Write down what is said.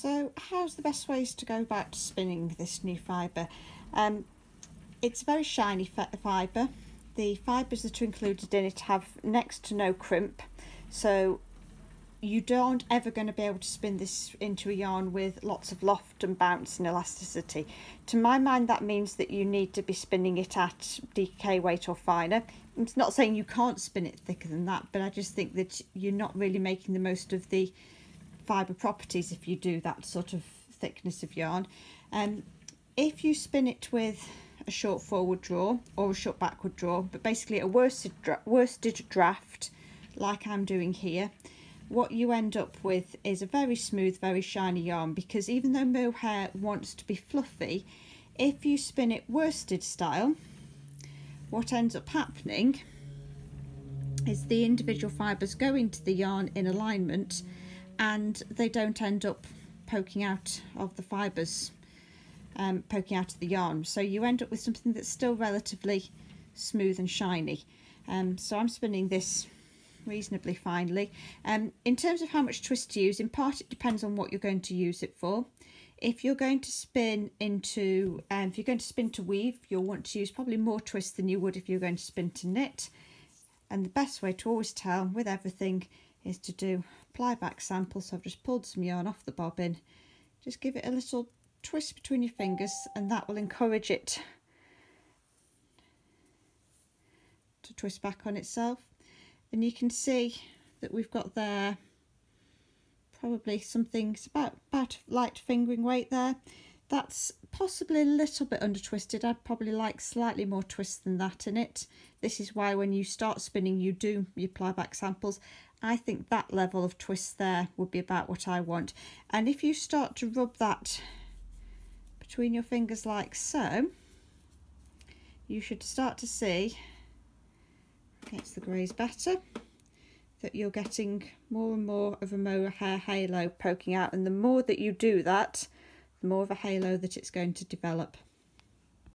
So how's the best ways to go about spinning this new fibre? It's a very shiny fibre. The fibres that are included in it have next to no crimp, so you don't ever going to be able to spin this into a yarn with lots of loft and bounce and elasticity. To my mind, that means that you need to be spinning it at DK weight or finer. It's not saying you can't spin it thicker than that, but I just think that you're not really making the most of the fibre properties if you do that sort of thickness of yarn. If you spin it with a short forward draw or a short backward draw, but basically a worsted draft like I'm doing here, what you end up with is a very smooth, very shiny yarn, because even though mohair wants to be fluffy, if you spin it worsted style, what ends up happening is the individual fibres go into the yarn in alignment and they don't end up poking out of the fibres, poking out of the yarn. So you end up with something that's still relatively smooth and shiny. So I'm spinning this reasonably finely. In terms of how much twist to use, in part it depends on what you're going to use it for. If you're going to spin into, if you're going to spin to weave, you'll want to use probably more twist than you would if you're going to spin to knit. And the best way to always tell with everything is to do ply back sample. So I've just pulled some yarn off the bobbin, just give it a little twist between your fingers, and that will encourage it to twist back on itself. And you can see that we've got there probably something, it's about light fingering weight there. That's possibly a little bit under twisted. I'd probably like slightly more twist than that in it. This is why when you start spinning you do your ply back samples. I think that level of twist there would be about what I want. And if you start to rub that between your fingers like so, you should start to see, against the greys better, that you're getting more and more of a mohair halo poking out, and the more that you do that, the more of a halo that it's going to develop.